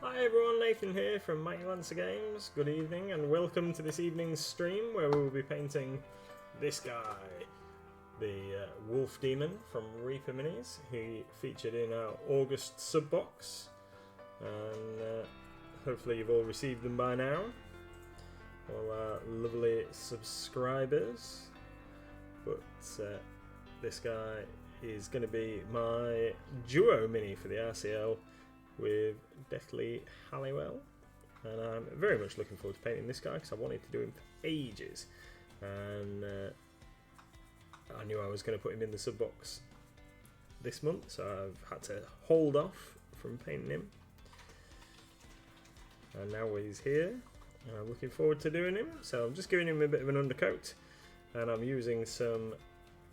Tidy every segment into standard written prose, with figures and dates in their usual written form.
Hi everyone, Nathan here from Mighty Lancer Games. Good evening and welcome to this evening's stream where we will be painting this guy, the Wolf Demon from Reaper Minis. He featured in our August sub box and hopefully you've all received them by now, all our lovely subscribers. But this guy is going to be my duo mini for the RCL with Deathly Halliwell, and I'm very much looking forward to painting this guy because I wanted to do him for ages, and I knew I was going to put him in the sub box this month, so I've had to hold off from painting him, and now he's here and I'm looking forward to doing him. So I'm just giving him a bit of an undercoat, and I'm using some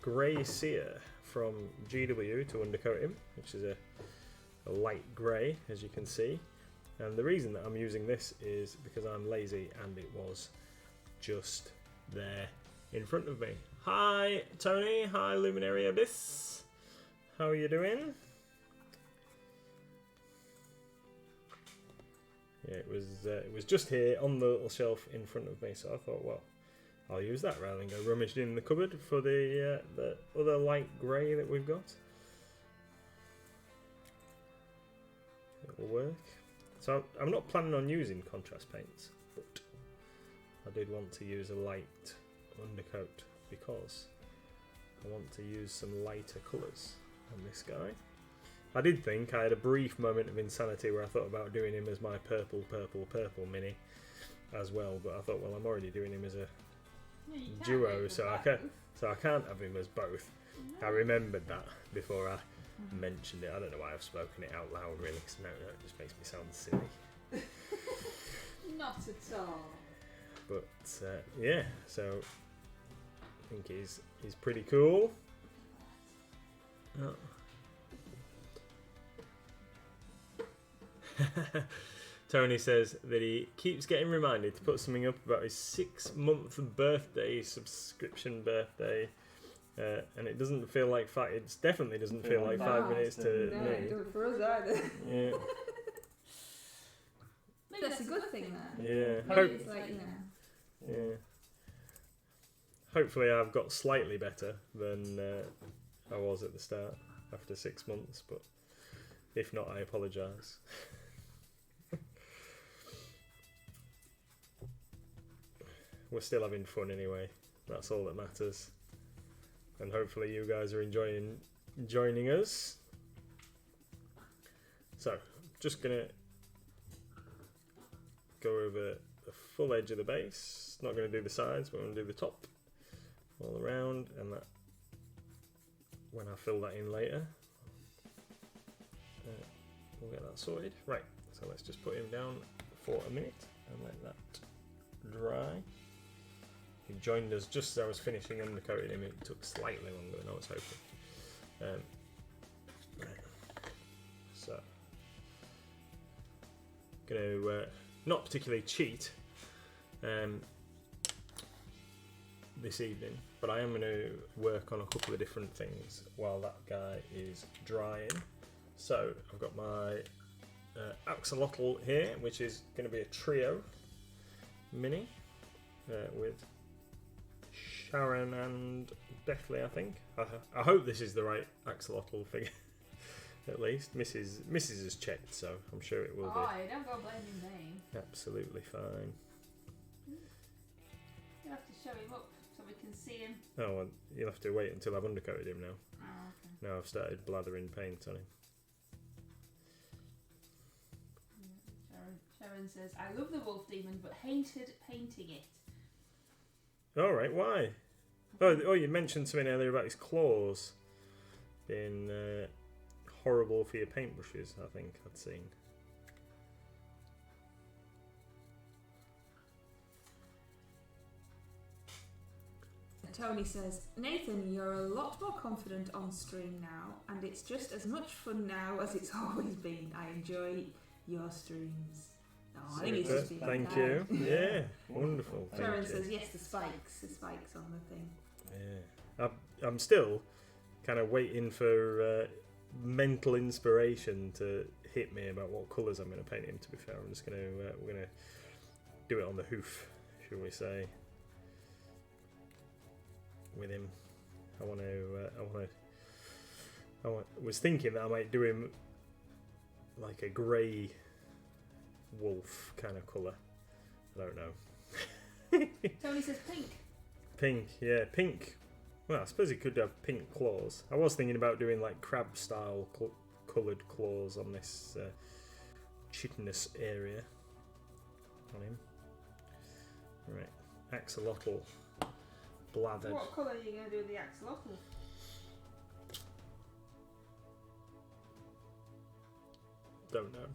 grey cere from GW to undercoat him, which is a light grey, as you can see. And the reason that I'm using this is because I'm lazy and it was just there in front of me. Hi Tony, hi Luminary Abyss, how are you doing? Yeah, it was just here on the little shelf in front of me, so I thought, well, I'll use that rather than go rummaging in the cupboard for the other light grey that we've got. It will work. So I'm not planning on using contrast paints, but I did want to use a light undercoat because I want to use some lighter colours on this guy. I did think I had a brief moment of insanity where I thought about doing him as my purple mini as well, but I thought, well, I'm already doing him as a duo, so I can't have him as both. I remembered that before I mentioned it. I don't know why I've spoken it out loud really, because no, it just makes me sound silly. Not at all. But yeah, so I think he's pretty cool. Oh. Tony says that he keeps getting reminded to put something up about his 6-month birthday, subscription birthday, and it doesn't feel like it definitely doesn't feel like 5 minutes to me. No, it doesn't for us either. Yeah. Maybe that's a good thing then. Yeah. Maybe it's like, Yeah. Hopefully I've got slightly better than I was at the start after 6 months, but if not, I apologise. We're still having fun anyway. That's all that matters. And hopefully you guys are enjoying joining us. So, just gonna go over the full edge of the base. Not gonna do the sides, but I'm gonna do the top all around, and that when I fill that in later, we'll get that sorted. Right. So let's just put him down for a minute and let that dry. He joined us just as I was finishing undercoating him. It took slightly longer than I was hoping. So, going to not particularly cheat this evening, but I am going to work on a couple of different things while that guy is drying. So I've got my axolotl here, which is going to be a trio mini with Sharon and Deathly, I think. I hope this is the right axolotl figure, at least. Mrs. has checked, so I'm sure it will be. oh, don't go blaming me. Absolutely fine. You'll have to show him up so we can see him. Oh, well, you'll have to wait until I've undercoated him now. Oh, okay. Now I've started blathering paint on him. Sharon says, I love the wolf demon, but hated painting it. Alright, why? Oh, you mentioned something earlier about his claws being horrible for your paintbrushes, I think I'd seen. Tony says, Nathan, you're a lot more confident on stream now, and it's just as much fun now as it's always been. I enjoy your streams. Oh, I think it's just being Thank you. Yeah, wonderful. Sharon says, yes, the spikes on the thing. Yeah, I'm still kind of waiting for mental inspiration to hit me about what colours I'm going to paint him. To be fair, I'm just going to we're going to do it on the hoof, shall we say, with him. I was thinking that I might do him like a grey wolf kind of colour. I don't know. Tony says pink. Pink, yeah, pink. Well, I suppose he could have pink claws. I was thinking about doing like crab style coloured claws on this chitinous area on him. Right, axolotl blathered. What colour are you going to do the axolotl? Don't know.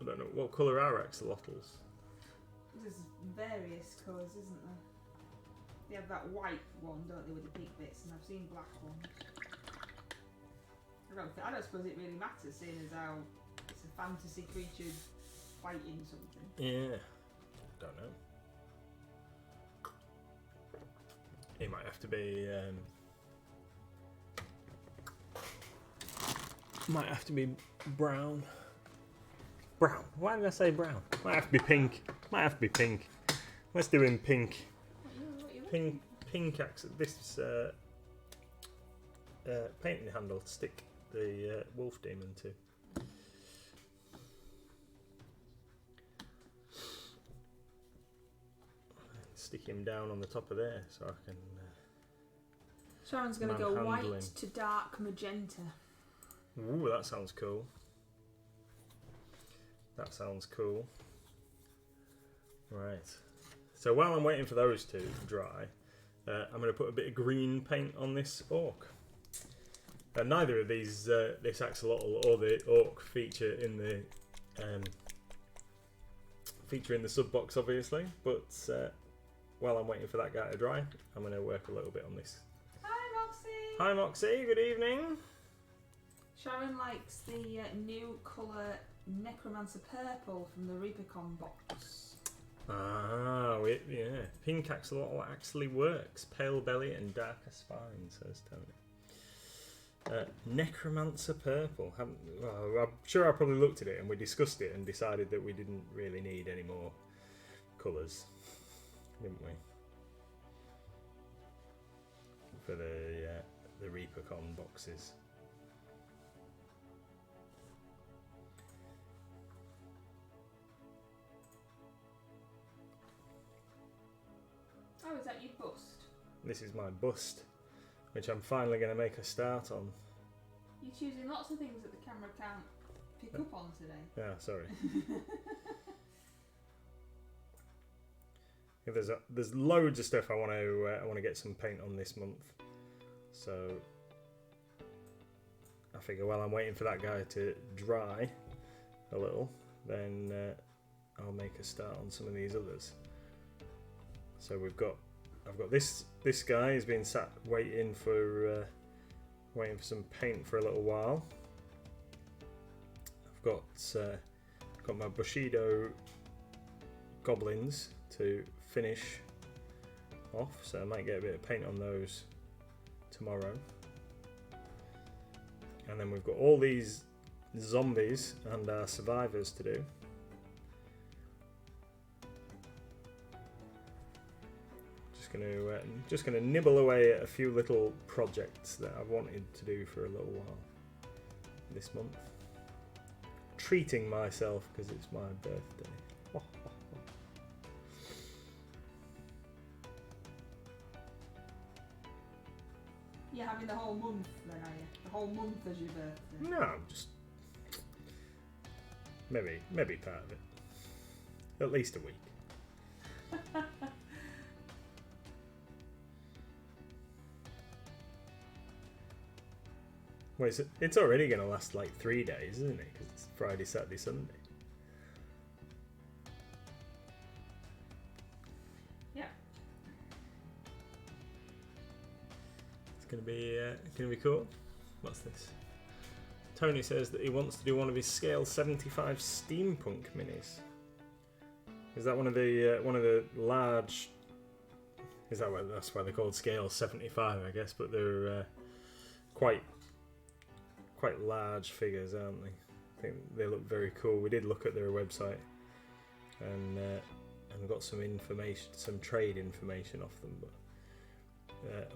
I don't know. What colour are axolotls? There's various colours, isn't there? They have that white one, don't they, with the pink bits, and I've seen black ones. I don't suppose it really matters, seeing as how it's a fantasy creature fighting something. Yeah. Don't know. It might have to be. Might have to be brown. Brown. Why did I say brown? Might have to be pink. Might have to be pink. Let's do him pink. Pink accent. This painting handle to stick the wolf demon to. Stick him down on the top of there so I can. Sharon's going to go white manhandling. to dark magenta. Ooh, that sounds cool. That sounds cool. Right. So while I'm waiting for those to dry, I'm going to put a bit of green paint on this orc. Neither of these, this axolotl or the orc, feature in the sub box, obviously. But while I'm waiting for that guy to dry, I'm going to work a little bit on this. Hi, Moxie! Hi, Moxie. Good evening. Sharon likes the new colour Necromancer Purple from the Reapicon box. Ah, yeah. Pink axolotl actually works. Pale belly and darker spine, says Tony. Necromancer Purple. Well, I'm sure I probably looked at it and we discussed it and decided that we didn't really need any more colours, didn't we? For the Reapicon boxes. Oh, is that your bust? This is my bust, which I'm finally going to make a start on. You're choosing lots of things that the camera can't pick up on today. Yeah, sorry. There's loads of stuff I want to get some paint on this month, so I figure while I'm waiting for that guy to dry a little, then I'll make a start on some of these others. So I've got this guy has been sat waiting for some paint for a little while. I've got my Bushido goblins to finish off, so I might get a bit of paint on those tomorrow. And then we've got all these zombies and our survivors to do. Just gonna nibble away at a few little projects that I've wanted to do for a little while this month. Treating myself because it's my birthday. You're having the whole month then, are you? The whole month as your birthday? No, just maybe part of it. At least a week. Well, it's already going to last like 3 days, isn't it? Because it's Friday, Saturday, Sunday. Yeah. It's going to be cool. What's this? Tony says that he wants to do one of his scale 75 steampunk minis. Is that one of the large? Is that that's why they're called scale 75, I guess? But they're quite quite large figures, aren't they? I think they look very cool. We did look at their website and got some information, some trade information off them, but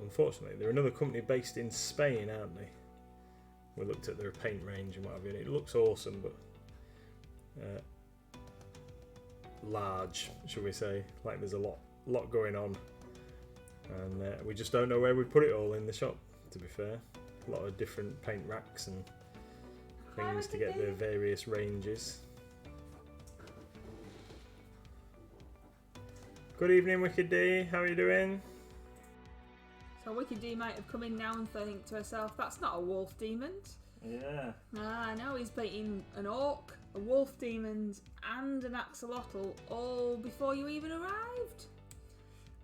unfortunately they're another company based in Spain, aren't they? We looked at their paint range and what have you, and it looks awesome, but large, shall we say? Like there's a lot going on, and we just don't know where we'd put it all in the shop. To be fair, a lot of different paint racks and things to get their various ranges. Good evening, Wicked D. How are you doing? So Wicked D might have come in now and think to herself, that's not a wolf demon. Yeah. Ah, now he's painting an orc, a wolf demon, and an axolotl all before you even arrived.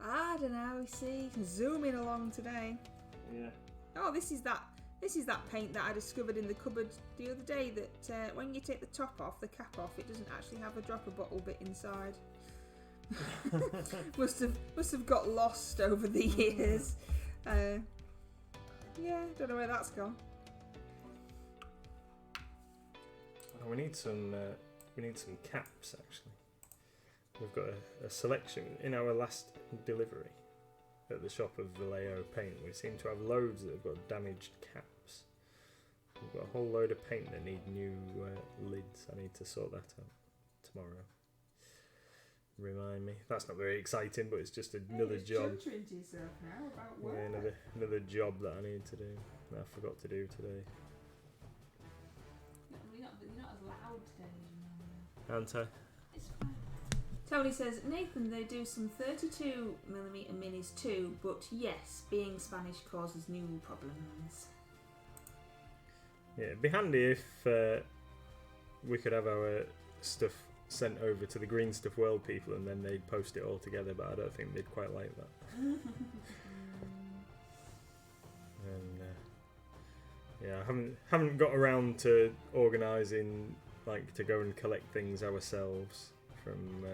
I don't know, you see, zooming along today. Yeah. Oh, this is that paint that I discovered in the cupboard the other day, that when you take the top off, the cap off, it doesn't actually have a dropper bottle bit inside. must have got lost over the years. Yeah, don't know where that's gone. Oh, we need some caps actually. We've got a selection in our last delivery at the shop of Vallejo paint. We seem to have loads that have got damaged caps. We've got a whole load of paint that need new lids. I need to sort that out tomorrow. Remind me. That's not very exciting, but it's just another job. Into yourself now about work. Yeah, another job that I need to do. That I forgot to do today. You're not as loud today as you normally are. Aren't I? It's fine. Tony says, Nathan, they do some 32mm minis too, but yes, being Spanish causes new problems. Yeah, it'd be handy if we could have our stuff sent over to the Green Stuff World people and then they'd post it all together, but I don't think they'd quite like that. And yeah, I haven't got around to organising, like, to go and collect things ourselves from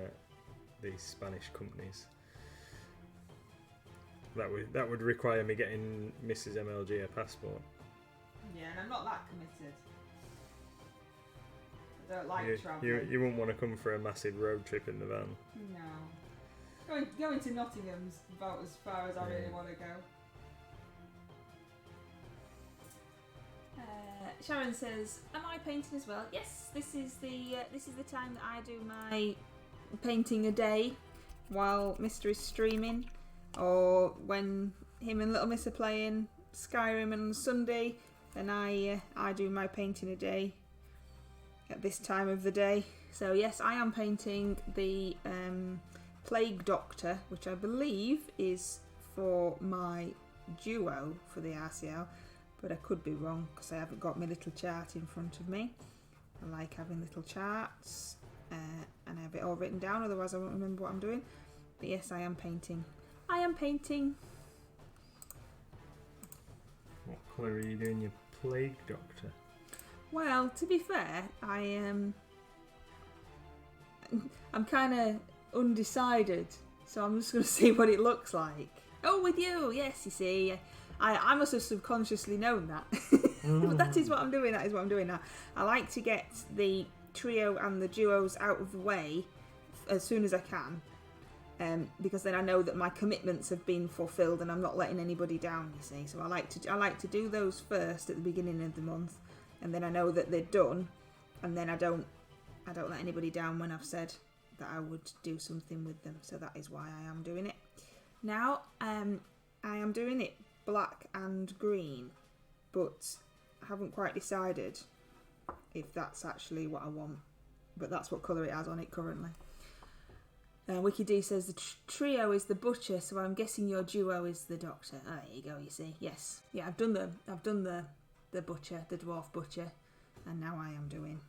these Spanish companies. That would require me getting Mrs. MLG a passport. Yeah, and I'm not that committed. I don't like travelling. You wouldn't want to come for a massive road trip in the van. No. Going to Nottingham's about as far as I really want to go. Sharon says, "Am I painting as well?" Yes, this is the time that I do my painting a day while Mr. is streaming, or when him and Little Miss are playing Skyrim on Sunday. Then I do my painting a day at this time of the day. So yes, I am painting the Plague Doctor, which I believe is for my duo for the RCL, but I could be wrong because I haven't got my little chart in front of me. I like having little charts and I have it all written down, otherwise I won't remember what I'm doing. But yes, I am painting. What colour are you doing your Plague Doctor? Well, to be fair, I'm kind of undecided, so I'm just going to see what it looks like. Oh, with you, yes, you see. I must have subconsciously known that. But that is what I'm doing, now. I like to get the trio and the duos out of the way as soon as I can, because then I know that my commitments have been fulfilled and I'm not letting anybody down, you see. So I like to do those first at the beginning of the month, and then I know that they're done, and then I don't let anybody down when I've said that I would do something with them. So that is why I am doing it. Now, I am doing it black and green, but I haven't quite decided if that's actually what I want, but that's what colour it has on it currently. Wiki D says the trio is the butcher, so I'm guessing your duo is the doctor. Oh, there you go, you see. Yes. Yeah, I've done the butcher, the dwarf butcher, and now I am doing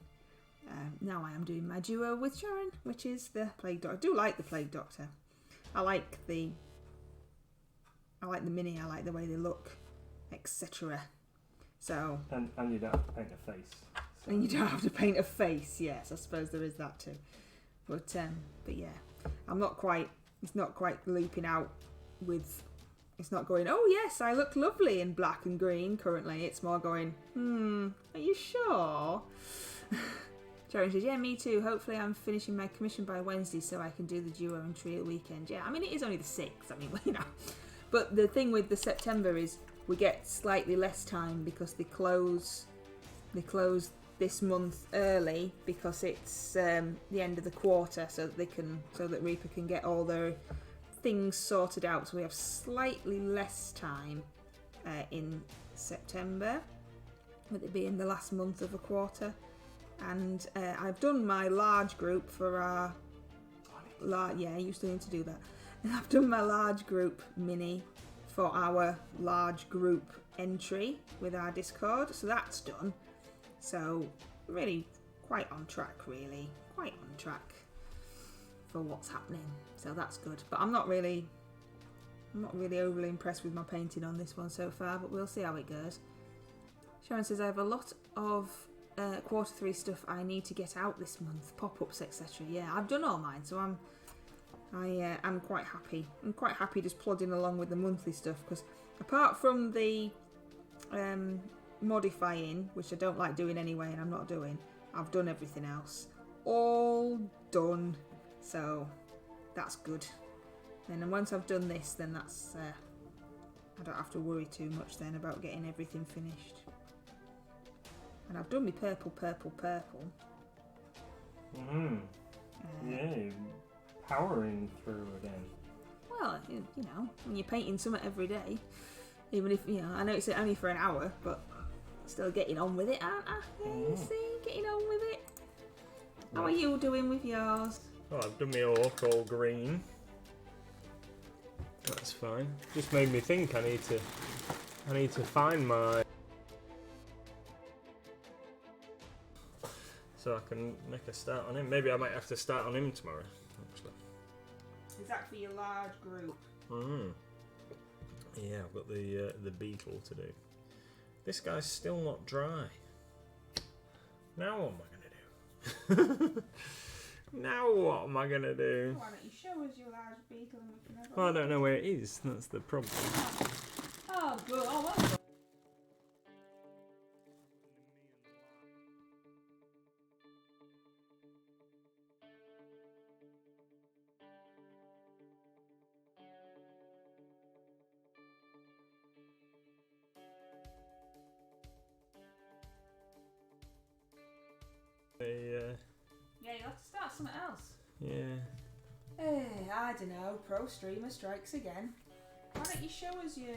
my duo with Sharon, which is the Plague Doctor. I do like the Plague Doctor. I like the mini, I like the way they look, etc. So and you don't have to paint a face. So. And you don't have to paint a face, yes, I suppose there is that too. But yeah, it's not quite leaping out with It's not going, oh yes, I look lovely in black and green currently. It's more going, are you sure? Sharon says, yeah, me too. Hopefully I'm finishing my commission by Wednesday so I can do the duo and trio weekend. Yeah, I mean, it is only the 6th. I mean, you know. But the thing with the September is we get slightly less time because they close this month early because it's the end of the quarter, so that Reaper can get all their things sorted out. So we have slightly less time in September, with it being the last month of a quarter. And I've done my large group for our... I used to need to do that. I've done my large group mini for our large group entry with our Discord. So that's done. So really quite on track, really. Quite on track for what's happening. So that's good. But I'm not really overly impressed with my painting on this one so far, but we'll see how it goes. Sharon says, I have a lot of quarter 3 stuff I need to get out this month, pop-ups, etc. Yeah, I've done all mine, so I'm quite happy. I'm quite happy just plodding along with the monthly stuff, because apart from the modifying, which I don't like doing anyway and I'm not doing, I've done everything else. All done. So that's good. And once I've done this, then that's I don't have to worry too much then about getting everything finished. And I've done my purple. Yeah, powering through again. Well, you know, when you're painting something every day, even if, you know, I know it's only for an hour, but still getting on with it, aren't I? Yeah, you see, getting on with it. How are you doing with yours? Oh, I've done my orc all green. That's fine. Just made me think I need to find my... So I can make a start on him. Maybe I might have to start on him tomorrow, actually. Is that for your large group? Yeah, I've got the beetle to do. This guy's still not dry. Now what am I going to do? Now what am I going to do? Why don't you show us your large beetle and we can have a Well, I look? don't know where it is. That's the problem. Oh, good. Oh, well done. Yeah, you'll have to start something else. Yeah. I don't know. Pro streamer strikes again. Why don't you show us your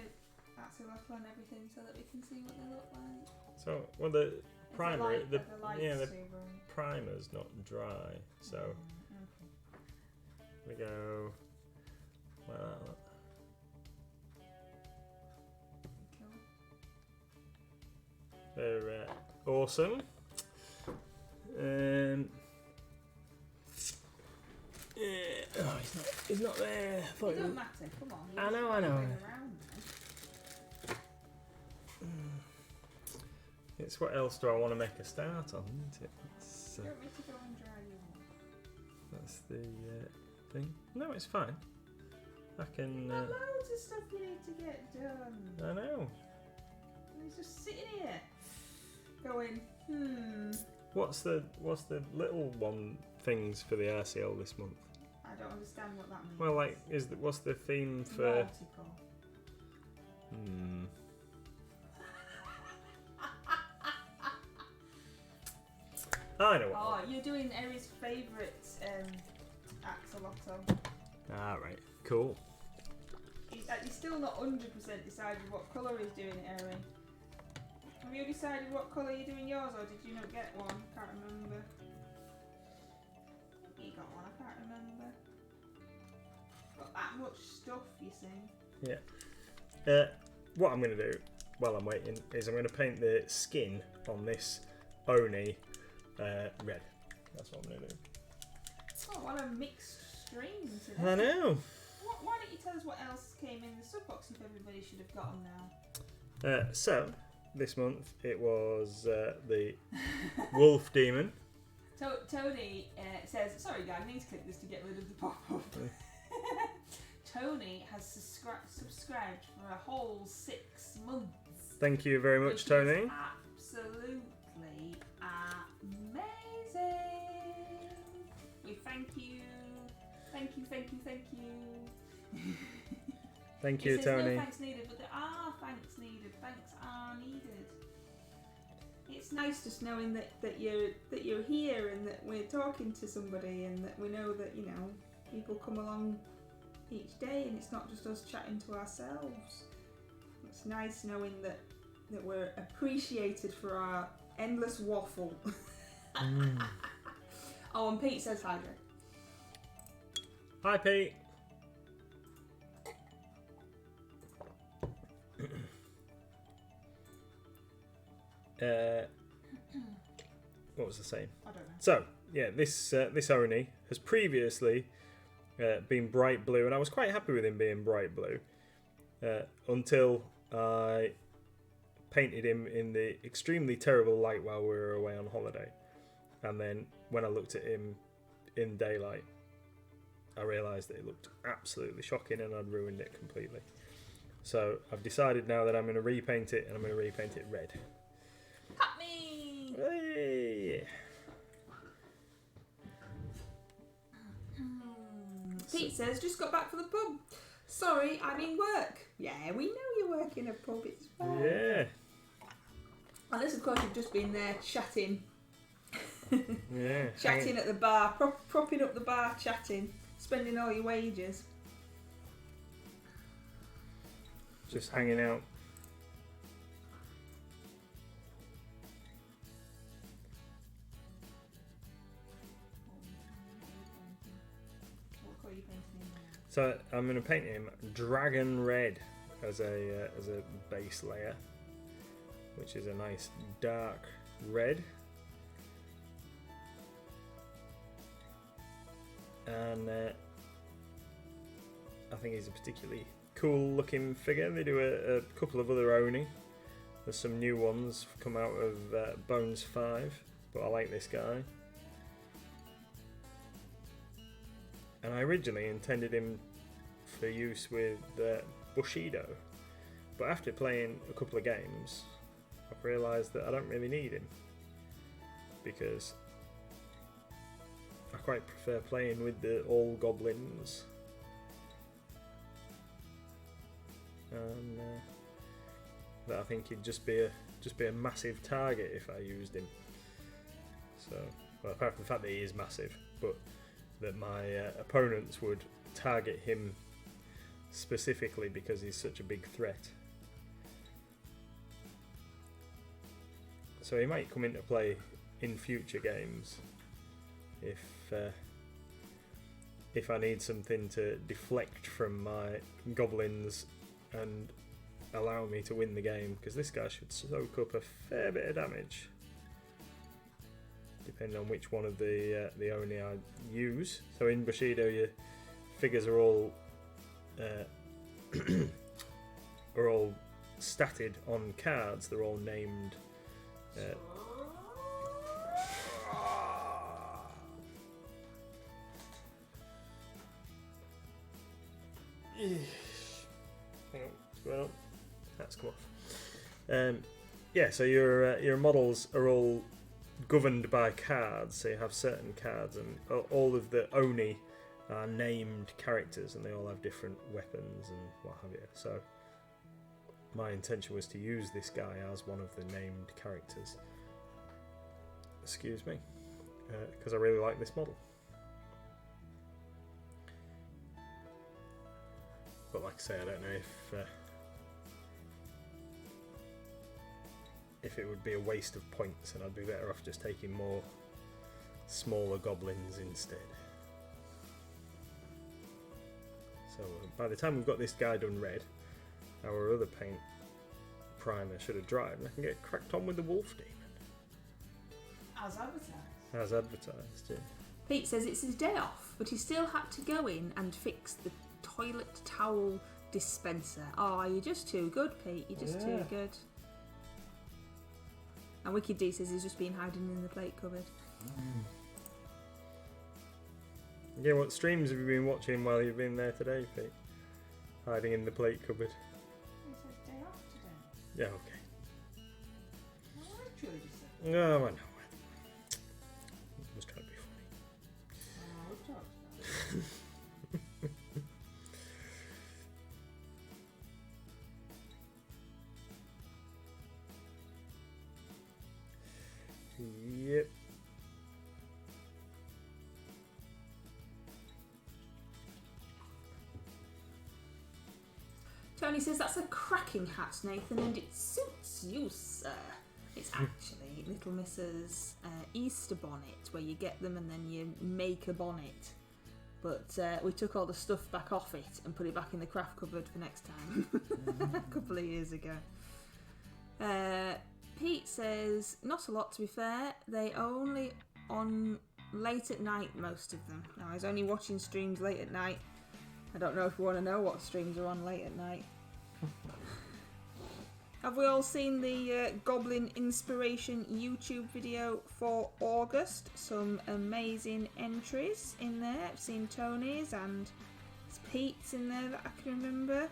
axolotl and everything so that we can see what they look like? So, well, the It's primer, like the lightsaber. primer's not dry. So we go. Well, they're awesome. Yeah. Oh, he's not there. It doesn't matter. Come on. I know. Around then. It's what else do I want to make a start on, isn't it? Do you want me to go and dry you? That's the thing. No, it's fine. I can. There's loads of stuff you need to get done. I know. He's just sitting here, going, What's the little one things for the RCL this month? I don't understand what that means. Well, like, what's the theme for? Nautical. I know what. Oh, you're doing Eri's favourite axolotl. Alright, cool. He's still not 100% decided what colour he's doing it, Eri. Have you decided what colour you're doing yours, or did you not get one? Can't remember. I think you got one, I can't remember. Got that much stuff, you see. Yeah. What I'm going to do while I'm waiting is I'm going to paint the skin on this Oni red. That's what I'm going to do. Oh, what a mixed stream today. I know. Why don't you tell us what else came in the subbox if everybody should have gotten now? So, this month it was the Wolf Demon. Tony says, sorry guys, I need to click this to get rid of the pop-up. Tony has subscribed for a whole 6 months. Thank you very much, which Tony. Is absolutely amazing. We thank you. Thank you. Thank He you, says Tony. no thanks needed, but there are thanks needed. Thanks are needed. It's nice Just knowing that you're here and that we're talking to somebody and that we know that, you know, people come along each day and it's not just us chatting to ourselves. It's nice knowing that we're appreciated for our endless waffle. Oh, and Pete says hi, Greg. Hi, Pete. What was I saying? I don't know. So, yeah, this Oni has previously been bright blue, and I was quite happy with him being bright blue until I painted him in the extremely terrible light while we were away on holiday. And then when I looked at him in daylight, I realised that it looked absolutely shocking and I'd ruined it completely. So I've decided now that I'm going to repaint it, and I'm going to repaint it red. Cut me! Hey! Pete says, just got back from the pub. Sorry, I'm in work. Yeah, we know you work in a pub, it's fine. Yeah. Unless, of course, you've just been there chatting. Yeah. Chatting at the bar, propping up the bar, chatting, spending all your wages. Just hanging out. What colour are you painting in now? So I'm going to paint him dragon red as a base layer, which is a nice dark red. And I think he's a particularly cool looking figure. They do a couple of other Oni. There's some new ones come out of Bones 5, but I like this guy. And I originally intended him for use with Bushido, but after playing a couple of games, I've realised that I don't really need him, because I quite prefer playing with the all goblins. And that I think he'd just be a massive target if I used him. So, well, apart from the fact that he is massive, but that my opponents would target him specifically because he's such a big threat. So he might come into play in future games if I need something to deflect from my goblins and allow me to win the game, because this guy should soak up a fair bit of damage depending on which one of the Oni I use. So in Bushido, your figures are all statted on cards. They're all named. Hang on, what's going on? That's come off. Yeah, so your models are all governed by cards. So you have certain cards, and all of the Oni are named characters, and they all have different weapons and what have you. So my intention was to use this guy as one of the named characters. Excuse me, because I really like this model. But like I say, I don't know if it would be a waste of points, and I'd be better off just taking more smaller goblins instead. So by the time we've got this guy done red, our other paint primer should have dried, and I can get cracked on with the wolf demon. As advertised. As advertised, yeah. Pete says it's his day off, but he still had to go in and fix the toilet towel dispenser. Oh, you're just too good, Pete. You're just too good. And Wicked D says he's just been hiding in the plate cupboard. Yeah, what streams have you been watching while you've been there today, Pete? Hiding in the plate cupboard. It says day off today. Yeah, okay. Well, I literally just said. No, I know. I was trying to be funny. Oh, we've talked about it. Yep. Tony says that's a cracking hat, Nathan, and it suits you, sir. It's actually Little Miss's Easter bonnet, where you get them and then you make a bonnet. But we took all the stuff back off it and put it back in the craft cupboard for next time. A couple of years ago. Pete says, not a lot to be fair. They only on late at night, most of them. Now, he's only watching streams late at night. I don't know if you want to know what streams are on late at night. Have we all seen the Goblin Inspiration YouTube video for August? Some amazing entries in there. I've seen Tony's and Pete's in there that I can remember.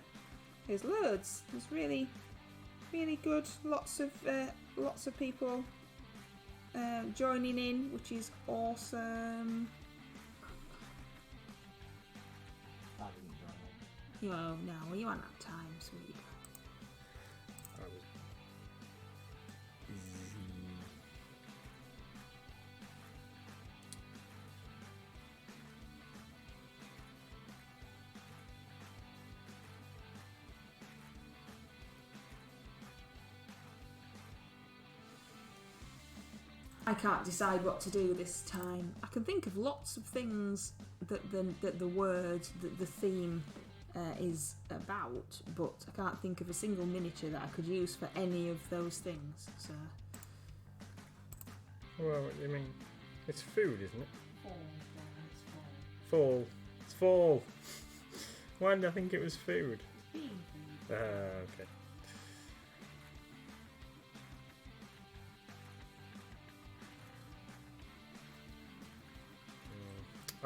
There's loads. There's really, really good. Lots of people joining in, which is awesome. I didn't join it. Oh no, well, you won't have time, sweetie. I can't decide what to do this time. I can think of lots of things that the word, the theme is about, but I can't think of a single miniature that I could use for any of those things. So. Well, what do you mean? It's food, isn't it? Fall, yeah, it's fall. Fall. It's fall. Why did I think it was food? Being food. Okay.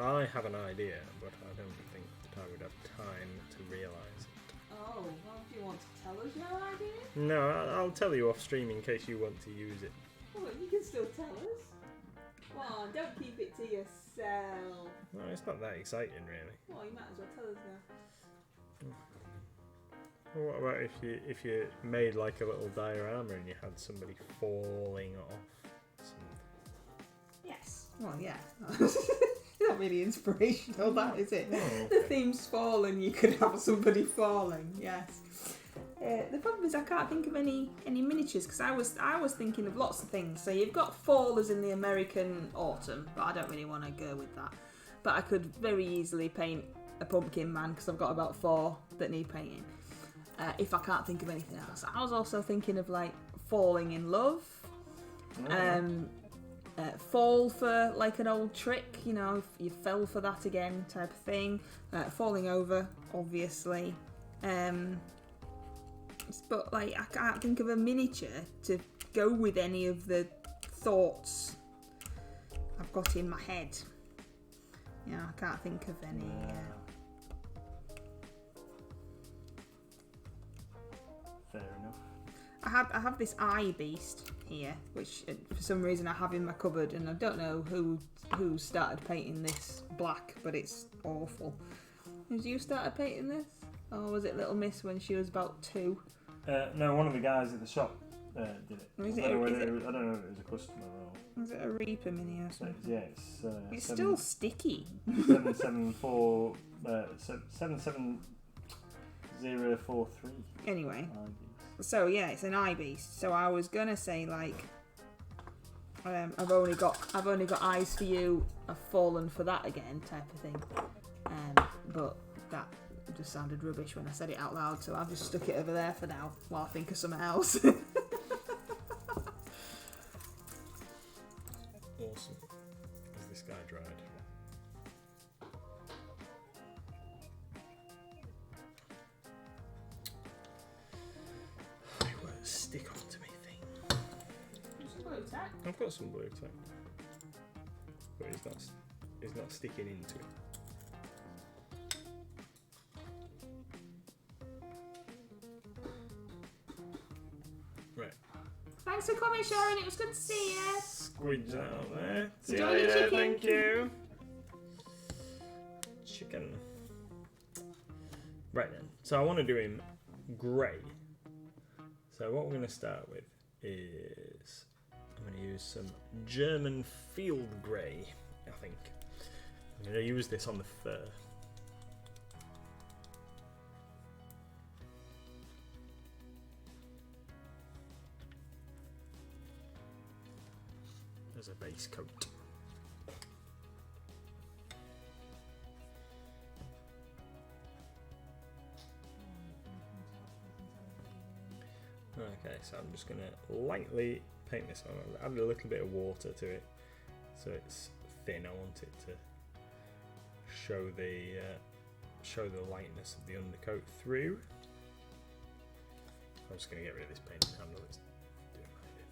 I have an idea, but I don't think that I would have time to realise it. Oh, well, do you want to tell us your idea? No, I'll tell you off stream in case you want to use it. Well, you can still tell us. Come on, don't keep it to yourself. No, it's not that exciting, really. Well, you might as well tell us now. Well, what about if you made like a little diorama and you had somebody falling off something? Yes. Well, yeah. Not really inspirational, that is it? Oh, okay. The theme's falling, you could have somebody falling. Yes. The problem is I can't think of any miniatures because I was thinking of lots of things. So you've got fall as in the American autumn, but I don't really want to go with that. But I could very easily paint a pumpkin man because I've got about 4 that need painting. If I can't think of anything else, I was also thinking of like falling in love. Fall for like an old trick, you know, if you fell for that again type of thing. Falling over, obviously. But like I can't think of a miniature to go with any of the thoughts I've got in my head. You know, I can't think of any. Fair enough. I have this eye beast here, which for some reason I have in my cupboard, and I don't know who started painting this black, but it's awful. Did you started painting this, or was it Little Miss when she was about 2? No, one of the guys at the shop did it. Is I it don't know if it was a customer or. Is it a Reaper mini or something? Yeah, It's still sticky. 774 77043. Anyway, so yeah, it's an eye beast. So I was gonna say like, I've only got eyes for you. I've fallen for that again, type of thing. But that just sounded rubbish when I said it out loud. So I've just stuck it over there for now while I think of something else. Awesome. Is this guy dried? Stick onto me thing. Some blue tack. I've got some blue tack, but it's not sticking into it. Thanks for coming, Sharon. It was good to see you. Squidge out there. See you Enjoy your later. chicken. Thank you. Chicken. Right then. So I want to do him grey. So what we're going to start with is I'm going to use some German field grey, I think. I'm going to use this on the fur. As a base coat. Okay, so I'm just going to lightly paint this on. I'll add a little bit of water to it so it's thin. I want it to show the lightness of the undercoat through. I'm just going to get rid of this paint handle. It's doing what I did.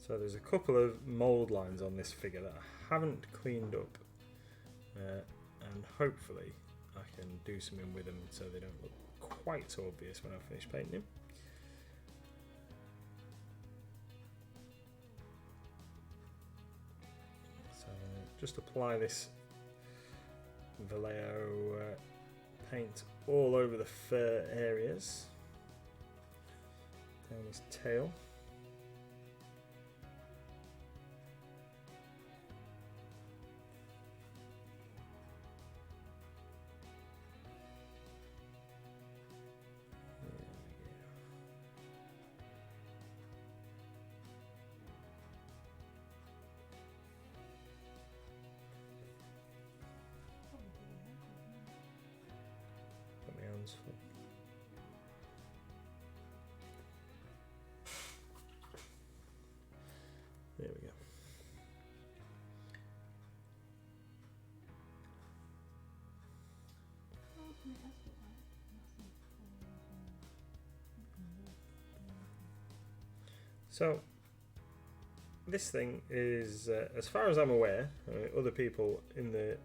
So there's a couple of mould lines on this figure that I haven't cleaned up, and hopefully I can do something with them so they don't look quite so obvious when I finish painting them. So just apply this Vallejo paint all over the fur areas, down his tail. Got my hands full. There we go. So this thing is, as far as I'm aware, other people in the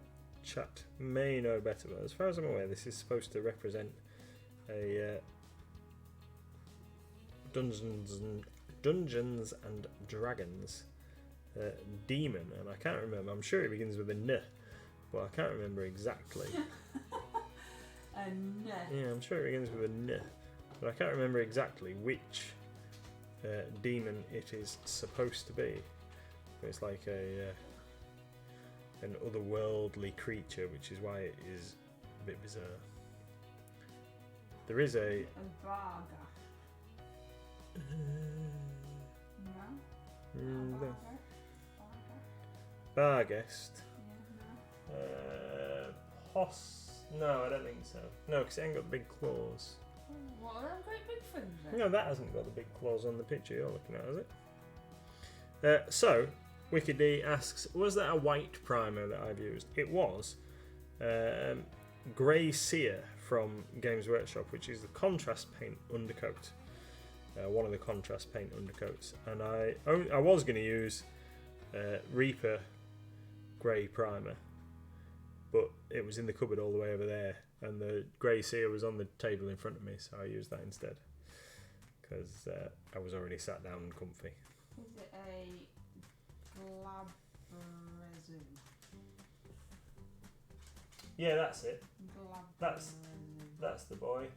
chat may know better, but as far as I'm aware, this is supposed to represent a Dungeons and Dragons demon, and I can't remember. I'm sure it begins with a N, but I can't remember exactly. Yeah, I'm sure it begins with a N, but I can't remember exactly which demon it is supposed to be. It's like an otherworldly creature, which is why it is a bit bizarre. There is a Vaga. No? the Vaga? Barghest. Yeah, No, I don't think so. No, because it ain't got big claws. no. What are them great big things then? No, that hasn't got the big claws on the picture you're looking at, has it? So, Wicked D asks, was that a white primer that I've used? It was. Grey Sear from Games Workshop, which is the contrast paint undercoat. One of the contrast paint undercoats. And I was going to use Reaper Grey primer, but it was in the cupboard all the way over there, and the Grey Sear was on the table in front of me, so I used that instead, because I was already sat down and comfy. Is it a Glabrezu? Yeah, that's it. Glabrezu. That's the boy.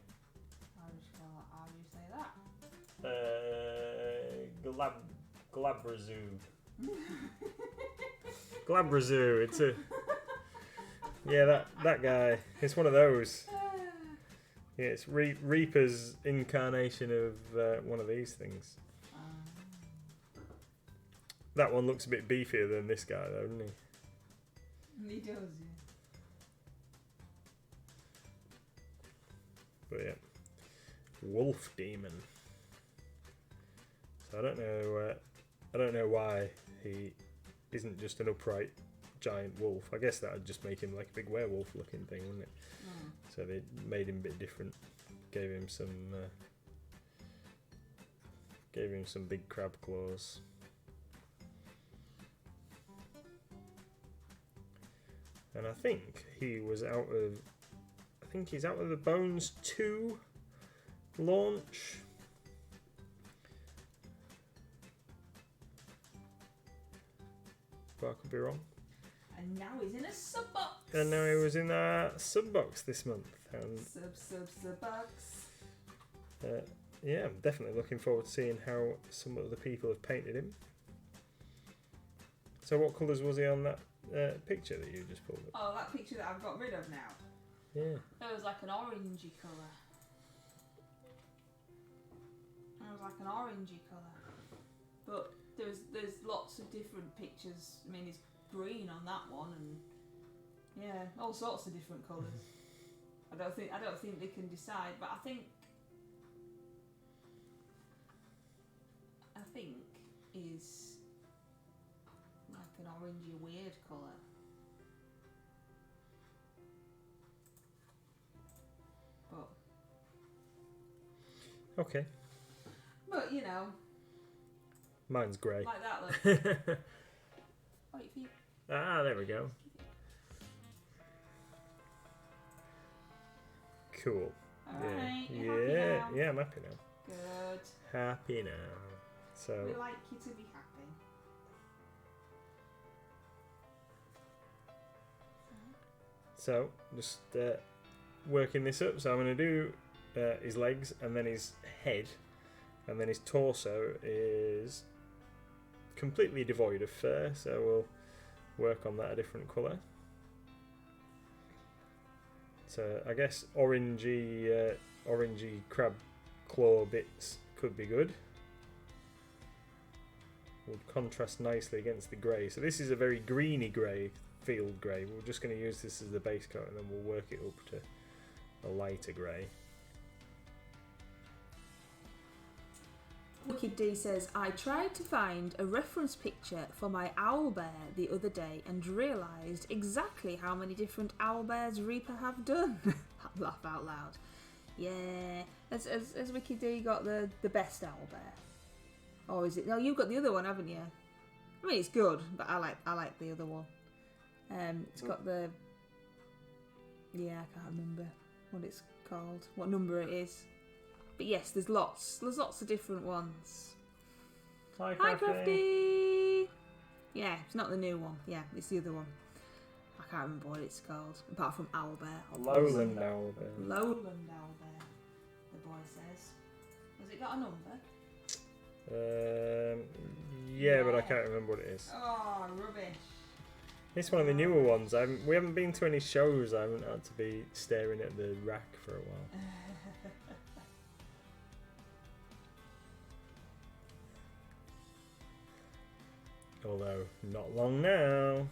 How do you say that? Glabrazoo. Glabrazoo. It's a that guy. It's one of those. Yeah, it's Reaper's incarnation of one of these things. That one looks a bit beefier than this guy, though, doesn't he? He does, yeah. But yeah, wolf demon. So I don't know why he isn't just an upright giant wolf. I guess that would just make him like a big werewolf looking thing, wouldn't it? So they made him a bit different, gave him some big crab claws. And I think think he's out with the Bones 2 launch. But I could be wrong. And now he's in a sub box. And now he was in our sub box this month. And Sub box. yeah, I'm definitely looking forward to seeing how some other people have painted him. So what colours was he on that picture that you just pulled up? Oh, that picture that I've got rid of now. Yeah. It was like an orangey colour. But there's lots of different pictures. I mean, it's green on that one, and yeah, all sorts of different colours. I don't think they can decide, but I think is like an orangey weird colour. But Okay. But you know, Mine's grey. like that look. Wait for you. Ah, there we go. Cool. Alright, yeah, you're happy now? yeah, I'm happy now. Good. Happy now. So We like you to be happy. So, just working this up. So I'm going to do his legs and then his head. And then his torso is completely devoid of fur. So we'll work on that a different colour. So I guess orangey crab claw bits could be good. Would contrast nicely against the grey. So this is a very greeny grey, field grey. We're just going to use this as the base coat and then we'll work it up to a lighter grey. Wicked D says, I tried to find a reference picture for my owl bear the other day and realised exactly how many different owl bears Reaper have done. Laugh out loud. Yeah, has Wicked D got the best owl bear? Or is it? No, you've got the other one, haven't you? I mean, it's good, but I like the other one. It's got the... Yeah, I can't remember what it's called, what number it is. But yes, there's lots of different ones. Hi, Hi, Crafty! Yeah, it's not the new one. Yeah, it's the other one. I can't remember what it's called, apart from Owlbear. Lowland Owlbear. Lowland Owlbear, the boy says. Has it got a number? Yeah, but I can't remember what it is. Oh, rubbish. It's one of the newer ones. We haven't been to any shows. I haven't had to be staring at the rack for a while. Although, not long now.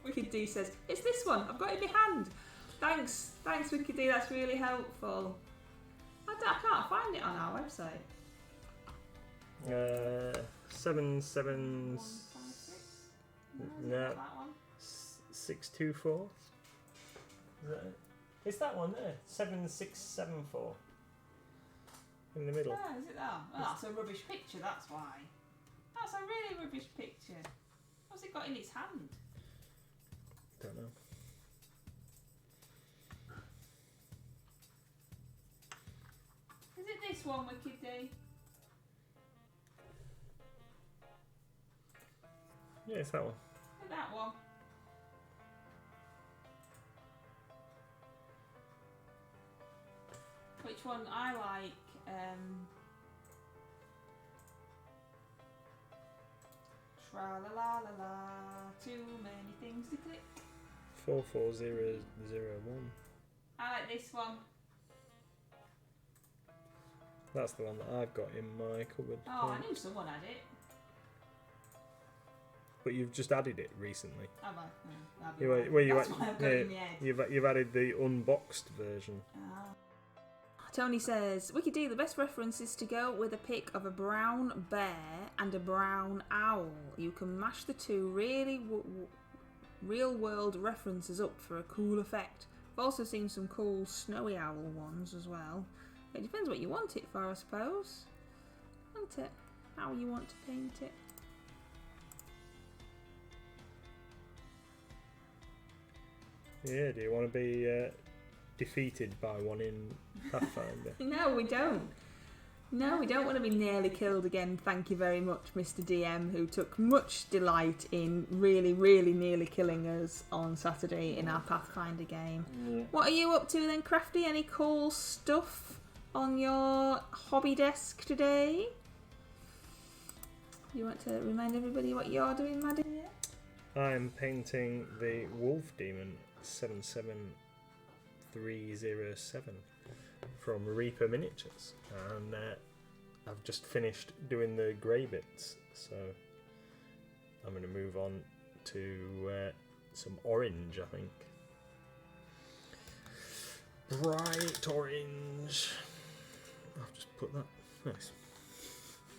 Wicked D says, it's this one, I've got it in my hand. Thanks Wicked D, that's really helpful. I can't find it on our website. 77... 156? No. That one. 624. Is that it? It's that one there. 7674. In the middle. Ah, is it that? Oh, that's a rubbish picture, that's why. That's a really rubbish picture. What's it got in its hand? Don't know. Is it this one, Wicked D? Yeah, it's that one. Is it that one? Which one I like? Tra la la la la. Too many things to click. 44001. I like this one. That's the one that I've got in my cupboard. Oh, I knew someone had it. But you've just added it recently. Have I? No, That's why I've got it in my head. You've added the unboxed version. Ah. Tony says, Wicked D, the best reference is to go with a pic of a brown bear and a brown owl. You can mash the two real world references up for a cool effect. I've also seen some cool snowy owl ones as well. It depends what you want it for, I suppose. Isn't it? How you want to paint it. Yeah, do you want to be defeated by one in Pathfinder? No, we don't. No, we don't want to be nearly killed again. Thank you very much, Mr. DM, who took much delight in really, really nearly killing us on Saturday in our Pathfinder game. Yeah. What are you up to then, Crafty? Any cool stuff on your hobby desk today? You want to remind everybody what you're doing, Maddie? I'm painting the Wolf Demon 77307 from Reaper Miniatures, and I've just finished doing the grey bits, so I'm going to move on to some orange, I think. Bright orange. I've just put that. Nice.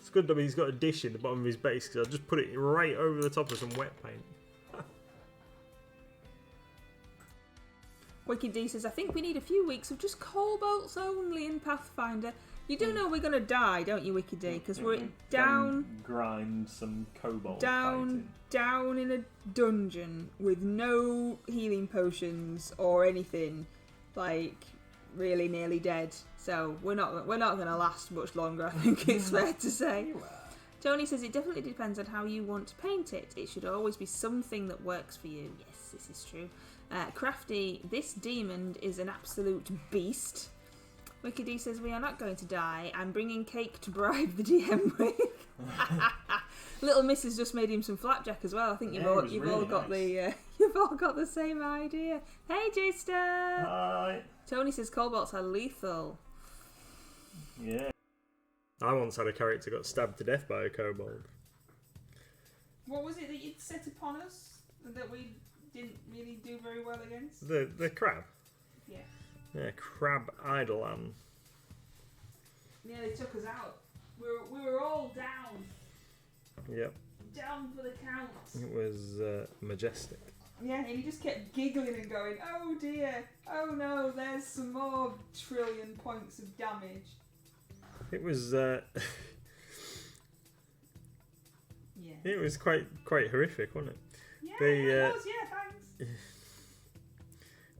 It's good that he's got a dish in the bottom of his base, because I'll just put it right over the top of some wet paint. Wicked D says, I think we need a few weeks of just coalbolts only in Pathfinder. You do know we're going to die, don't you, Wicked D? Because we're down Grind some cobalt down in a dungeon with no healing potions or anything, like really nearly dead. So we're not going to last much longer, I think it's fair to say. Tony says, it definitely depends on how you want to paint it. It should always be something that works for you. Yes, this is true. Crafty, this demon is an absolute beast. Wicked D says, we are not going to die. I'm bringing cake to bribe the DM with. Little Miss has just made him some flapjack as well. I think you've all got the same idea. Hey, J-Star. Hi. Tony says cobalts are lethal. Yeah. I once had a character got stabbed to death by a kobold. What was it that you'd set upon us that we didn't really do very well against? The crab. Yeah. Yeah, Crab Eidolon. Yeah, they took us out. We were all down. Yep. Down for the count. It was majestic. Yeah, and he just kept giggling and going, oh dear, oh no, there's some more trillion points of damage. It was Yeah. it was quite horrific, wasn't it? Yeah, They, it was, yeah, thanks.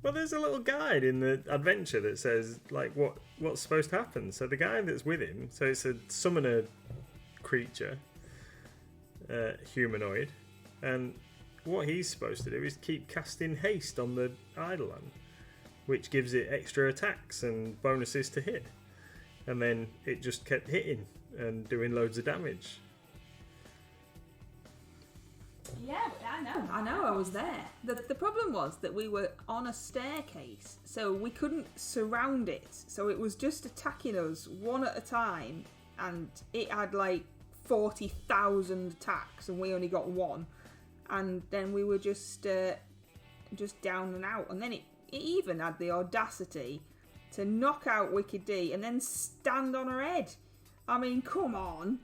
Well, there's a little guide in the adventure that says like what's supposed to happen. So the guy that's with him, so it's a summoner creature, humanoid, and what he's supposed to do is keep casting haste on the Eidolon, which gives it extra attacks and bonuses to hit. And then it just kept hitting and doing loads of damage. Yeah, I know. I was there. The problem was that we were on a staircase, so we couldn't surround it. So it was just attacking us one at a time, and it had like 40,000 attacks, and we only got one. And then we were just down and out. And then it even had the audacity to knock out Wicked D and then stand on her head. I mean, come on.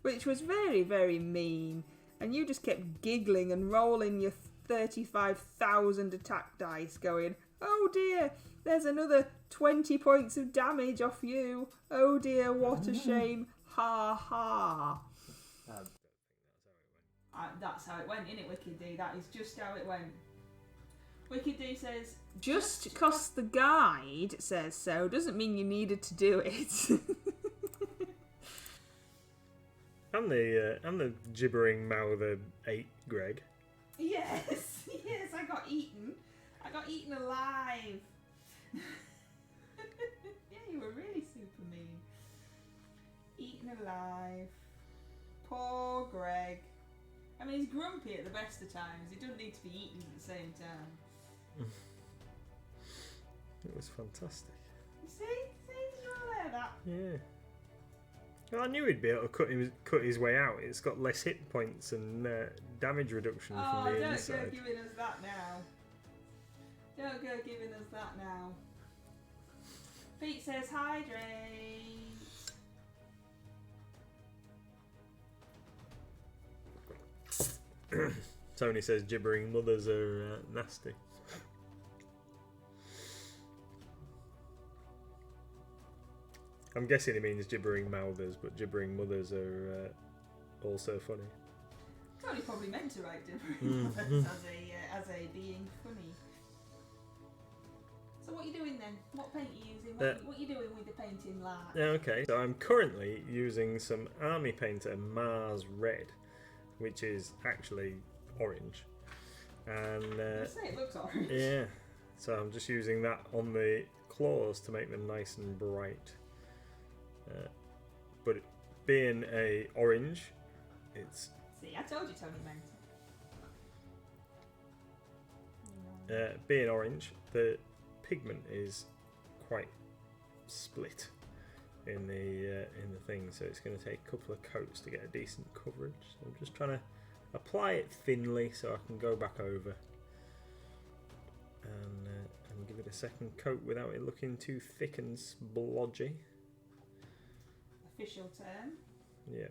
Which was very, very mean. And you just kept giggling and rolling your 35,000 attack dice going, oh dear, there's another 20 points of damage off you. Oh dear, what a shame. Ha ha. That's how it went, innit, Wicked D? That is just how it went. Wicked D says, Just because the guide says so doesn't mean you needed to do it. And the gibbering mouther ate Greg. yes, yes, I got eaten. I got eaten alive. Yeah, you were really super mean. Eaten alive. Poor Greg. I mean, he's grumpy at the best of times. He doesn't need to be eaten at the same time. It was fantastic. You see? He's not there, that. Yeah. Well, I knew he'd be able to cut his way out. It's got less hit points and damage reduction from the inside. Don't go giving us that now. Don't go giving us that now. Pete says hydrate. Tony says gibbering mothers are nasty. I'm guessing he means gibbering mouthers, but gibbering mothers are also funny. Tony probably meant to write gibbering mothers as a as a being funny. So what are you doing then? What paint are you using? What are you doing with the painting lark? Okay, so I'm currently using some Army Painter Mars Red, which is actually orange. And I say it looks orange. yeah, so I'm just using that on the claws to make them nice and bright. But being a orange, it's See, I told you Tony meant it. being orange, the pigment is quite split in the thing, so it's going to take a couple of coats to get a decent coverage. So I'm just trying to apply it thinly so I can go back over and give it a second coat without it looking too thick and splodgy. Official term. Yeah.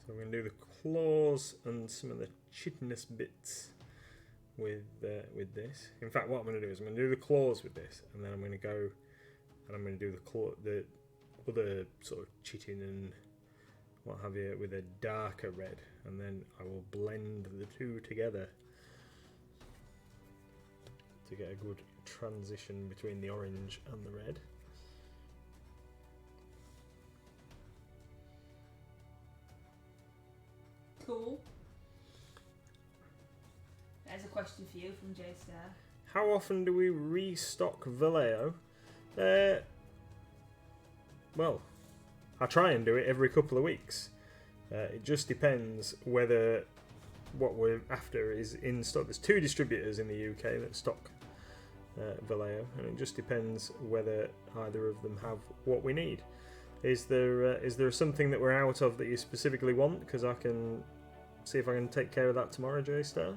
So I'm going to do the claws and some of the chitinous bits with this. In fact, what I'm going to do is I'm going to do the claws with this, and then I'm going to go and I'm going to do the other sort of chitin and what have you with a darker red, and then I will blend the two together to get a good transition between the orange and the red. Cool. There's a question for you from J Star. How often do we restock Vallejo? Well, I try and do it every couple of weeks. It just depends whether what we're after is in stock. There's 2 distributors in the UK that stock Vallejo, and it just depends whether either of them have what we need. Is there something that we're out of that you specifically want? Because I can see if I can take care of that tomorrow, J-Star.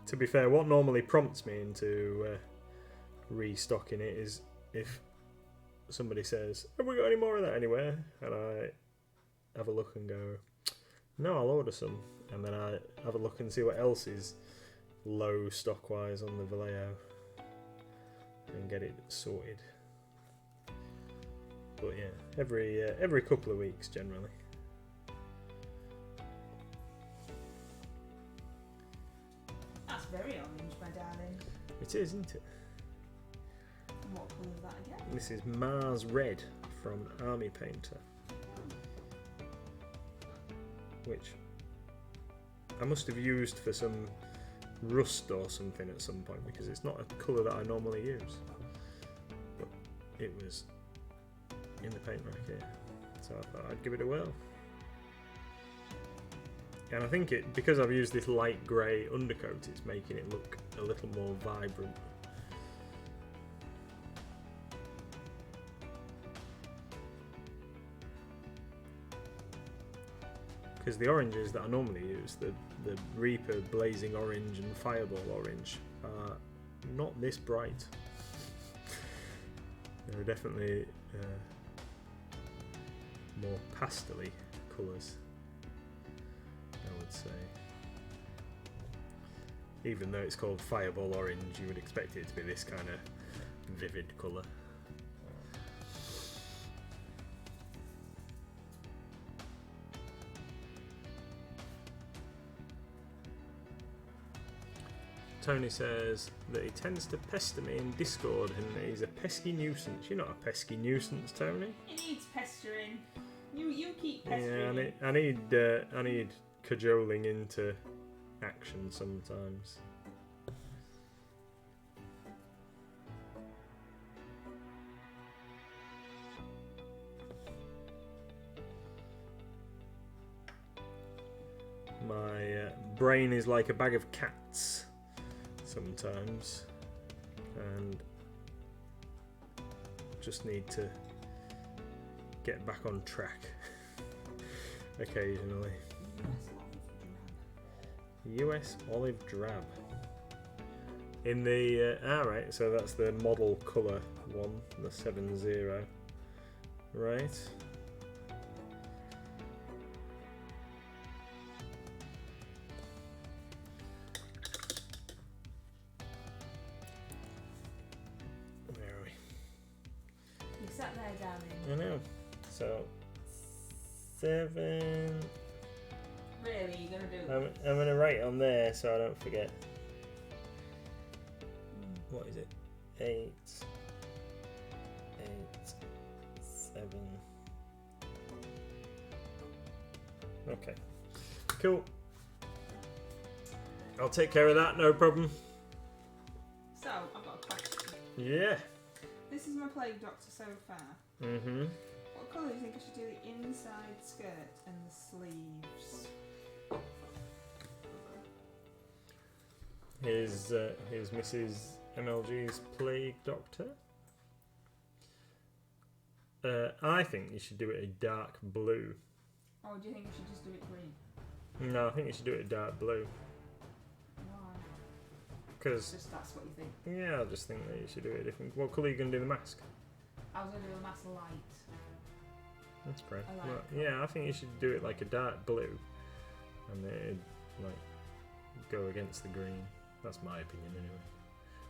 To be fair, what normally prompts me into restocking it is if somebody says, "Have we got any more of that anywhere?" And I have a look and go, "No, I'll order some." And then I have a look and see what else is low stock wise on the Vallejo and get it sorted. But yeah, every couple of weeks generally. That's very orange, my darling. It is, isn't it? And what colour is that again? This is Mars Red from Army Painter, which I must have used for some rust or something at some point, because it's not a colour that I normally use. But it was in the paint rack here, so I thought I'd give it a whirl. And I think because I've used this light grey undercoat, it's making it look a little more vibrant. Because the oranges that I normally use, the Reaper Blazing Orange and Fireball Orange, are not this bright. They're definitely more pastel-y colours, I would say. Even though it's called Fireball Orange, you would expect it to be this kind of vivid colour. Tony says that he tends to pester me in Discord and that he's a pesky nuisance. You're not a pesky nuisance, Tony. It needs pestering. You keep pestering. Yeah, I need cajoling into action sometimes. My brain is like a bag of cats sometimes, and just need to get back on track occasionally. US olive drab. In the alright, so that's the model colour one, the 7-0. Right. down I know. So 7. Really, you're gonna do? I'm gonna write on there so I don't forget. What is it? 8, 7. Okay. Cool. I'll take care of that, no problem. So, I've got a question. Yeah. This is my plague doctor so far. Mm-hmm. What colour do you think I should do the inside skirt and the sleeves? Here's Mrs. MLG's plague doctor. I think you should do it a dark blue. Or do you think I should just do it green? No, I think you should do it a dark blue. Why? Because, Just that's what you think. yeah, I just think that you should do it different. What colour are you going to do the mask? I was going to do a mass light. That's great. I like Well, it. yeah, I think you should do it like a dark blue. And then it'd, like, go against the green. That's my opinion anyway.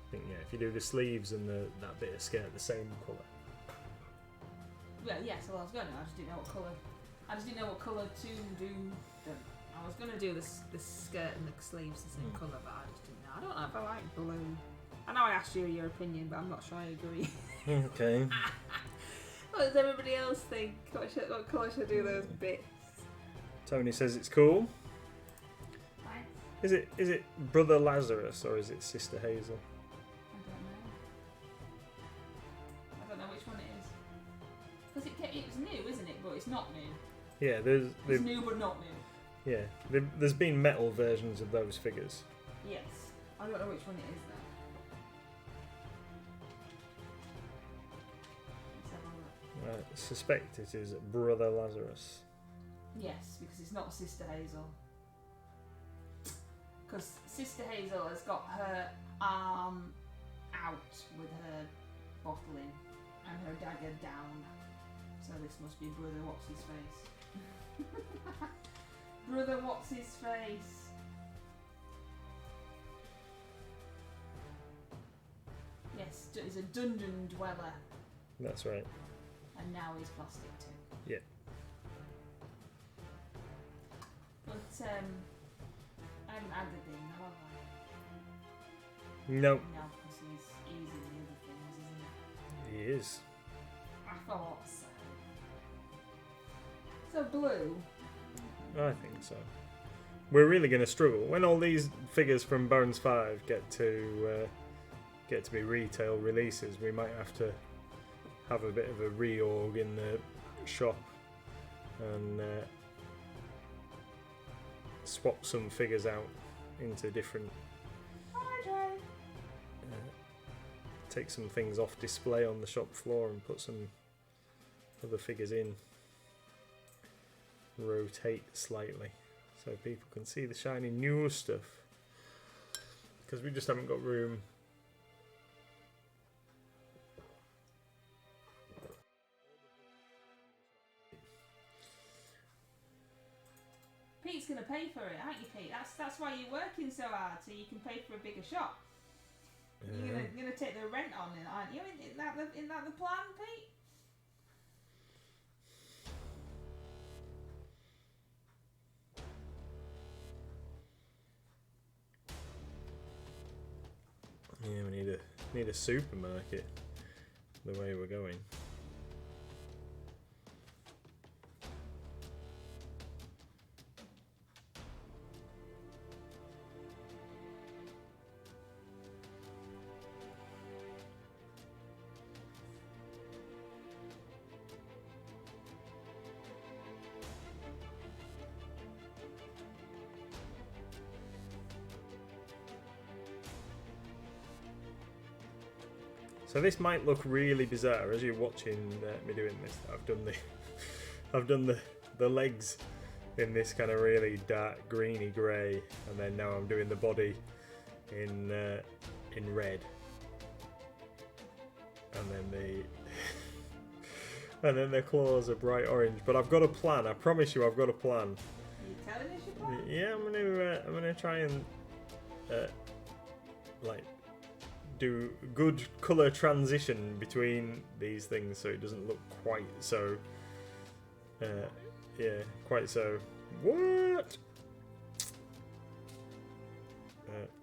I think, yeah, if you do the sleeves and that bit of skirt the same colour. Well, yes, well, I was going to. I just didn't know what colour. I just didn't know what colour to do them. I was going to do the skirt and the sleeves the same colour, but I just didn't know. I don't know if I like blue. I know I asked you your opinion, but I'm not sure I agree. Okay. What does everybody else think? What colour should I do those bits? Tony says it's cool. Right? Is it Brother Lazarus or is it Sister Hazel? I don't know which one it is. Because it was new, isn't it? But it's not new. Yeah, It's new but not new. yeah, there's been metal versions of those figures. Yes. I don't know which one it is though. Let's have a look. I suspect it is Brother Lazarus. Yes, because it's not Sister Hazel. Because Sister Hazel has got her arm out with her bottle in and her dagger down. So this must be Brother What's His Face. Brother What's His Face. Yes, he's a dungeon dweller That's right. and now he's plastic too. Yeah. But I haven't added him, have I? No, No, because he's easy in the other things, isn't he is. it? I thought so. So blue. I think so. We're really going to struggle when all these figures from Bones 5 get to be retail releases. We might have to have a bit of a reorg in the shop and swap some figures out into different. Take some things off display on the shop floor and put some other figures in. Rotate slightly so people can see the shiny new stuff, because we just haven't got room. Pete's gonna pay for it, aren't you, Pete? That's why you're working so hard, so you can pay for a bigger shop. You're gonna take the rent on it, aren't you? Isn't that the plan, Pete? Yeah, we need a supermarket the way we're going. So this might look really bizarre as you're watching me doing this. I've done the legs in this kind of really dark greeny grey, and then now I'm doing the body in red, and then the claws are bright orange. But I've got a plan. I promise you, I've got a plan. Are you telling us your plan? Yeah, I'm gonna try and like do good colour transition between these things so it doesn't look quite so quite so what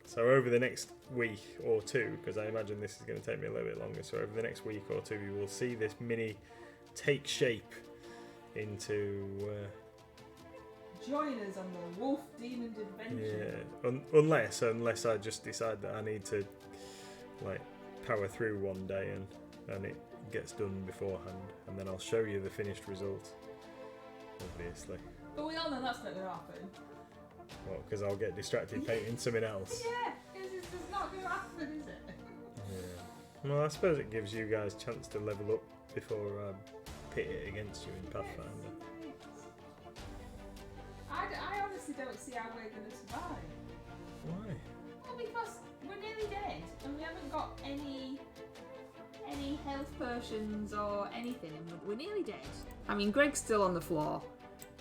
so over the next week or two, because I imagine this is going to take me a little bit longer, so over the next week or two you will see this mini take shape into Join us on the Wolf Demon adventure. unless I just decide that I need to like power through one day and it gets done beforehand, and then I'll show you the finished result, obviously. But we all know that's not going to happen. Well, because I'll get distracted painting something else. Yeah, because it's just not going to happen, is it? Yeah. Well, I suppose it gives you guys a chance to level up before I pit it against you in Pathfinder. I honestly don't see how we're going to survive. Why? Well, because we're nearly dead and we haven't got any health potions or anything, and we're nearly dead. I mean, Greg's still on the floor.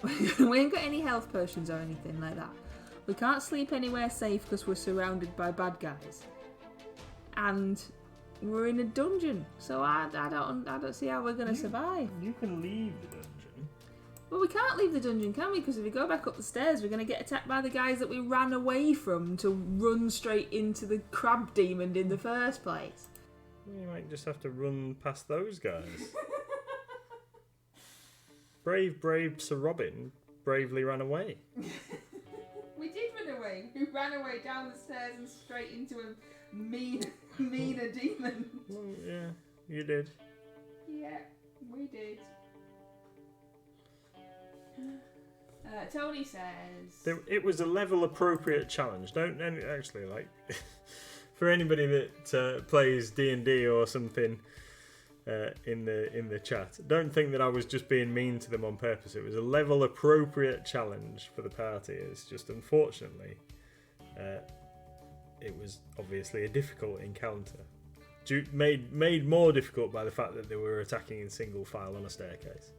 We ain't got any health potions or anything like that. We can't sleep anywhere safe because we're surrounded by bad guys. And we're in a dungeon, so I don't see how we're going to survive. You can leave the dungeon. Well, we can't leave the dungeon, can we? Because if we go back up the stairs, we're going to get attacked by the guys that we ran away from to run straight into the crab demon in the first place. You might just have to run past those guys. Brave Sir Robin bravely ran away. We did run away. We ran away down the stairs and straight into a meaner demon. Well, yeah, you did. Yeah, we did. Tony says... It was a level appropriate challenge. Don't actually, like, for anybody that plays D&D or something in the chat, don't think that I was just being mean to them on purpose. It was a level appropriate challenge for the party. It's just, unfortunately, it was obviously a difficult encounter. Made more difficult by the fact that they were attacking in single file on a staircase.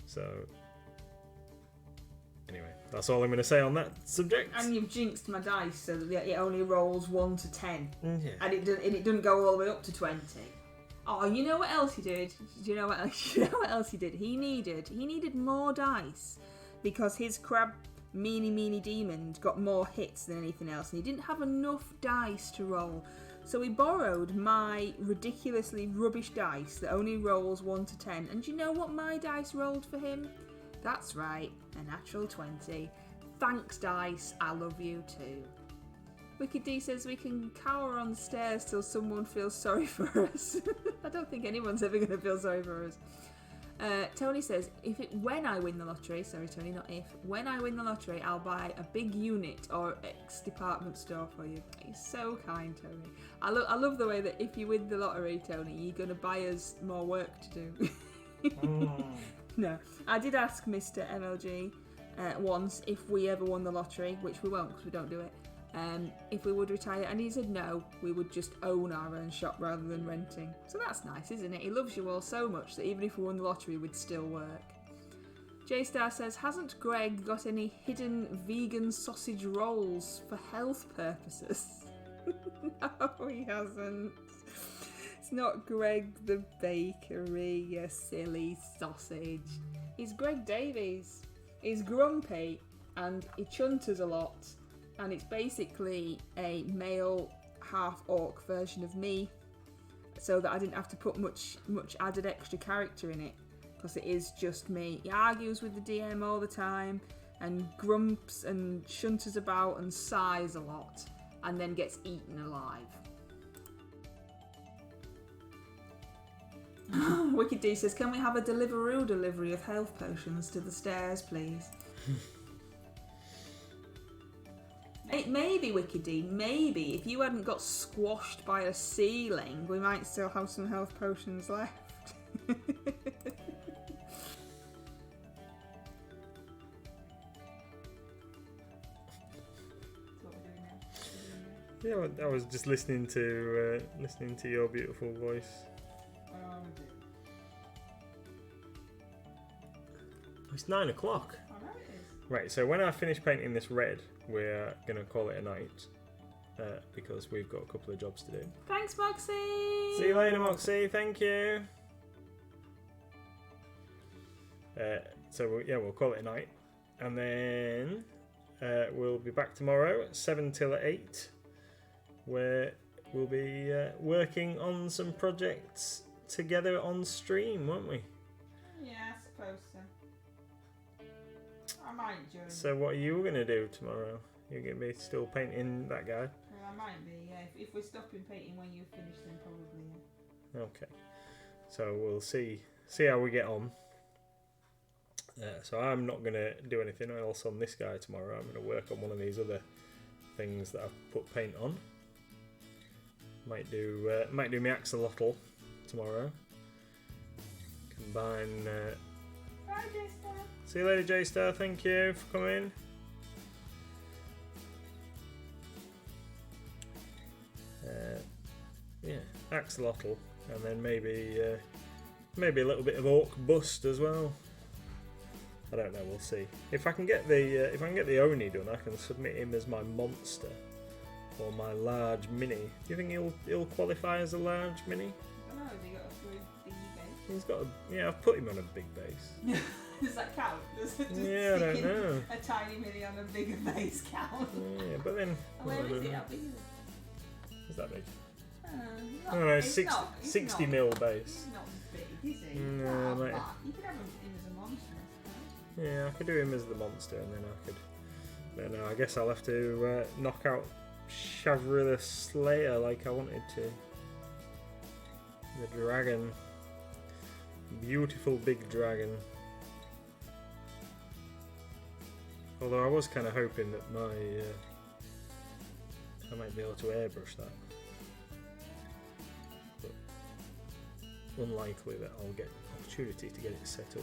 So... anyway, that's all I'm going to say on that subject. And you've jinxed my dice so that it only rolls 1 to 10. Yeah. And it doesn't go all the way up to 20. Oh, you know what else he did? Do you know what else he did? He needed more dice because his crab meanie demon got more hits than anything else, and he didn't have enough dice to roll. So he borrowed my ridiculously rubbish dice that only rolls 1 to 10. And do you know what my dice rolled for him? That's right, a natural 20. Thanks, dice. I love you too. Wicked D says we can cower on the stairs till someone feels sorry for us. I don't think anyone's ever going to feel sorry for us. Tony says, when I win the lottery, sorry Tony, not if, when I win the lottery, I'll buy a big unit or X department store for you. He's so kind, Tony. I love the way that if you win the lottery, Tony, you're going to buy us more work to do. No, I did ask Mr. MLG once if we ever won the lottery, which we won't because we don't do it, if we would retire, and he said no, we would just own our own shop rather than renting. So that's nice, isn't it? He loves you all so much that even if we won the lottery, we'd still work. J-Star says, hasn't Greg got any hidden vegan sausage rolls for health purposes? No, he hasn't. It's not Greg the Bakery, you silly sausage. He's Greg Davies. He's grumpy and he chunters a lot. And it's basically a male half-orc version of me, so that I didn't have to put much added extra character in it, because it is just me. He argues with the DM all the time, and grumps and shunters about and sighs a lot, and then gets eaten alive. Wicked D says, can we have a delivery of health potions to the stairs, please? Maybe, Wicked D, maybe if you hadn't got squashed by a ceiling, we might still have some health potions left. Yeah, I was just listening to your beautiful voice. It's 9 o'clock. I know it is. Right, so when I finish painting this red, we're going to call it a night. because we've got a couple of jobs to do. Thanks, Moxie. See you later, Moxie. Thank you. We'll call it a night, and then we'll be back tomorrow at 7 till 8, where we'll be working on some projects together on stream, won't we? Yeah, I suppose so. I might join. So what are you going to do tomorrow? You're going to be still painting that guy? Well, I might be, yeah. If we're stopping painting when you finish, then probably, yeah. Okay. So we'll see how we get on. So I'm not going to do anything else on this guy tomorrow. I'm going to work on one of these other things that I've put paint on. Might do my axolotl tomorrow. Combine. Bye, J-Star. See you later, J-Star. Thank you for coming. Axolotl, and then maybe a little bit of orc bust as well. I don't know. We'll see. If I can get the Oni done, I can submit him as my monster or my large mini. Do you think he'll qualify as a large mini? I don't know. Has he got a really big base? He's got I've put him on a big base. Does that count? Does it just Yeah, I don't know. a tiny mini on a bigger base count? Yeah, but then. Where I is don't it? know. How big is it? Is that big? Not, I don't know. it's 60 not, mil base. He's not big, is he? No, Well, mate. but you could have him as a monster, I suppose. Yeah, I could do him as the monster, and then I could. Then I guess I'll have to knock out Shavra the Slayer like I wanted to. The dragon. Beautiful big dragon. Although I was kind of hoping that I might be able to airbrush that. But unlikely that I'll get an opportunity to get it set up.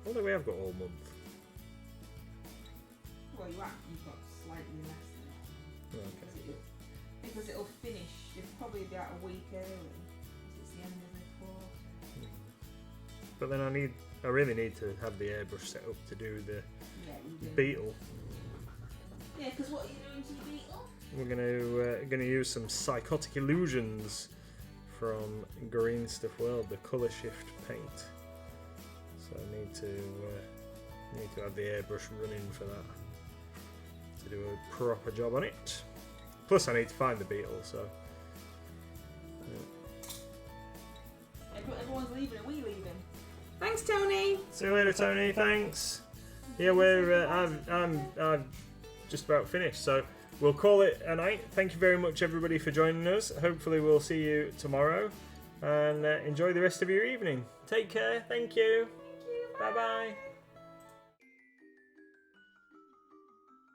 Although we have got all month. Well, you've got slightly less than that. Okay. Because it'll finish, it'll probably be about a week early. Because it's the end of the quarter. But then I really need to have the airbrush set up to do the beetle. Yeah, because what are you doing to the beetle? We're gonna use some psychotic illusions from Green Stuff World, the colour shift paint. So I need to have the airbrush running for that to do a proper job on it. Plus I need to find the beetle, so Everyone's leaving, are we leaving? Thanks, Tony. see you later, Tony. Thanks. Yeah, we're I'm just about finished, so we'll call it a night. Thank you very much, everybody, for joining us. Hopefully, we'll see you tomorrow, and enjoy the rest of your evening. Take care. Thank you. Bye bye.